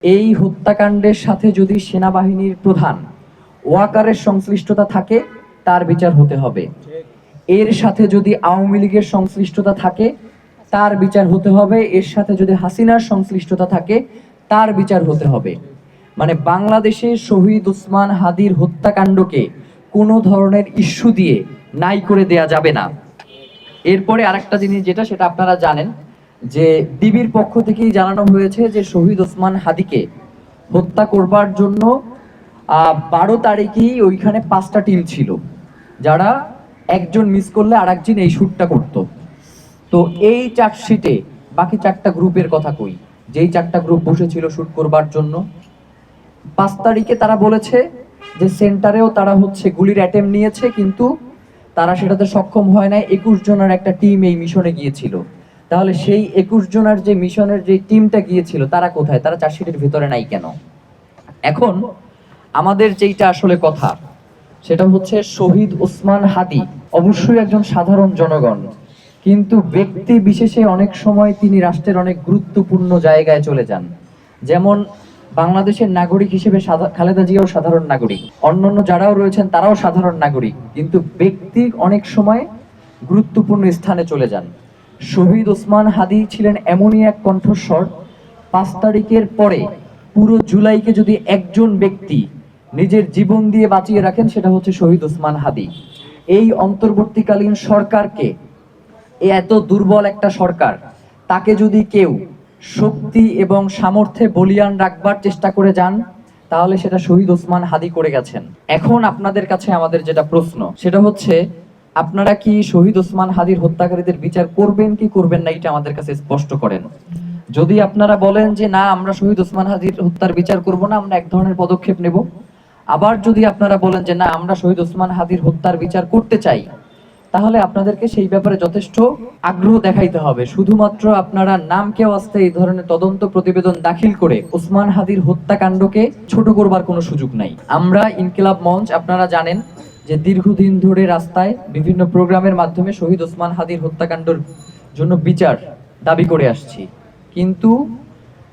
এই হত্যাকাণ্ডের সাথে যদি সেনাবাহিনীর প্রধান ওয়াকারের সংশ্লিষ্টতা থাকে তার বিচার হতে হবে। এর সাথে যদি আওয়ামী লীগের সংশ্লিষ্টতা থাকে তার বিচার হতে হবে। এর সাথে যদি হাসিনার সংশ্লিষ্টতা থাকে তার বিচার হতে হবে। মানে বাংলাদেশে শহীদ ওসমান হাদির হত্যাকাণ্ডকে কোনো ধরনের ইস্যু দিয়ে নাই করে দেয়া যাবে না। এরপরে আরেকটা জিনিস যেটা সেটা আপনারা জানেন যে ডিবির পক্ষ থেকেই জানানো হয়েছে যে শহীদ ওসমান হাদিকে হত্যা করবার জন্য 12 তারিখেই ওইখানে 5টা টিম ছিল, যারা একজন মিস করলে আরেকজন এই শুটটা করত। তো এই চার্জশিটে বাকি 4টা গ্রুপের কথা কই, যেই 4টা গ্রুপ বসেছিল শুট করবার জন্য। 5 তারিখে তারা বলেছে যে সেন্টারেও তারা গুলির অ্যাটেম্প নিয়েছে, কিন্তু তারা সেটাতে সক্ষম হয় নাই। 21 জনের একটা টিম এই মিশনে গিয়েছিল। তাহলে সেই 21 জনের যে মিশনের যে টিমটা গিয়েছিল তারা কোথায়? তারা চার্জশিটের ভিতরে নাই কেন? এখন আমাদের যেইটা আসলে কথা সেটা হচ্ছে শহীদ ওসমান হাদি অবশ্যই একজন সাধারণ জনগণ, কিন্তু ব্যক্তি বিশেষে অনেক সময় তিনি রাষ্ট্রের অনেক গুরুত্বপূর্ণ জায়গায় চলে যান। যেমন বাংলাদেশের নাগরিক হিসেবে খালেদা জিয়াও সাধারণ নাগরিক, অন্যান্য যারাও রয়েছেন তারাও সাধারণ নাগরিক, কিন্তু ব্যক্তি অনেক সময় গুরুত্বপূর্ণ স্থানে চলে যান। শহীদ ওসমান হাদি ছিলেন এমনই এক কণ্ঠস্বর, 5 তারিখের পরে পুরো জুলাইকে যদি একজন ব্যক্তি নিজের জীবন দিয়ে বাঁচিয়ে রাখেন সেটা হচ্ছে শহীদ ওসমান হাদি। এই অন্তর্বর্তীকালীন সরকারকে, এত দুর্বল একটা সরকার, তাকে যদি কেউ শক্তি এবং সামর্থ্যে বলিয়ান রাখবার চেষ্টা করে যান তাহলে সেটা শহীদ ওসমান হাদি করে গেছেন। এখন আপনাদের কাছে আমাদের যেটা প্রশ্ন সেটা হচ্ছে আপনারা কি শহীদ ওসমান হাদির হত্যাকারীদের বিচার করবেন কি করবেন না, এটা আমাদের কাছে স্পষ্ট করেন। যদি আপনারা বলেন যে না আমরা শহীদ ওসমান হাদির হত্যার বিচার করব না, আমরা এক ধরনের পদক্ষেপ নেব। আবার যদি আপনারা বলেন যে না আমরা শহীদ ওসমান হাদির হত্যার বিচার করতে চাই, তাহলে আপনাদেরকে সেই ব্যাপারে যথেষ্ট আগ্রহ দেখাইতে হবে। শুধুমাত্র আপনারা নামকে আস্তে এই ধরনের তদন্ত প্রতিবেদন দাখিল করে ওসমান হাদির হত্যাকাণ্ডকে ছোট করবার কোনো সুযোগ নাই। আমরা ইনকিলাব মঞ্চ, আপনারা জানেন যে দীর্ঘদিন ধরে রাস্তায় বিভিন্ন প্রোগ্রামের মাধ্যমে শহীদ ওসমান হাদির হত্যাকাণ্ডের জন্য বিচার দাবি করে আসছি, কিন্তু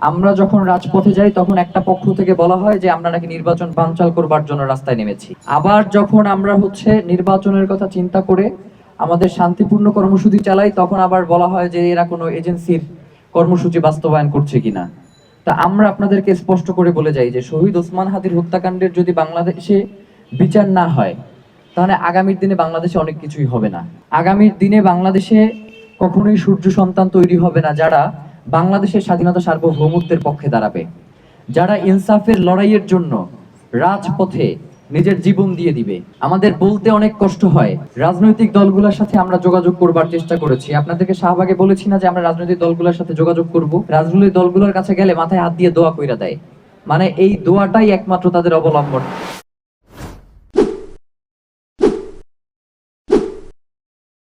আমরা যখন রাজপথে যাই তখন একটা পক্ষ থেকে বলা হয় যে আমরা নাকি নির্বাচন বানচাল করবার জন্য রাস্তায় নেমেছি। আবার যখন আমরা নির্বাচনের কথা চিন্তা করে আমাদের শান্তিপূর্ণ কর্মসূচি চালাই তখন আবার বলা হয় যে এরা কোনো এজেন্সির কর্মসূচি বাস্তবায়ন করছে কিনা। তা আমরা আপনাদেরকে স্পষ্ট করে বলে যাই যে শহীদ ওসমান হাদির হত্যাকাণ্ডের যদি বাংলাদেশে বিচার না হয় তাহলে আগামীর দিনে বাংলাদেশে অনেক কিছুই হবে না। আগামীর দিনে বাংলাদেশে কখনোই সূর্য সন্তান তৈরি হবে না যারা বাংলাদেশের স্বাধীনতা সার্বভৌমত্বের পক্ষে দাঁড়াবে, যারা ইনসাফের লড়াইয়ের জন্য রাজপথে নিজের জীবন দিয়ে দিবে। আমাদের বলতে অনেক কষ্ট হয়, রাজনৈতিক দলগুলোর সাথে আমরা যোগাযোগ করবার চেষ্টা করেছি। আপনাদেরকে শাহবাগে বলেছি না যে আমরা রাজনৈতিক দলগুলোর সাথে যোগাযোগ করব। রাজনৈতিক দলগুলোর কাছে গেলে মাথায় হাত দিয়ে দোয়া কইরা দেয়, মানে এই দোয়াটাই একমাত্র তাদের অবলম্বন।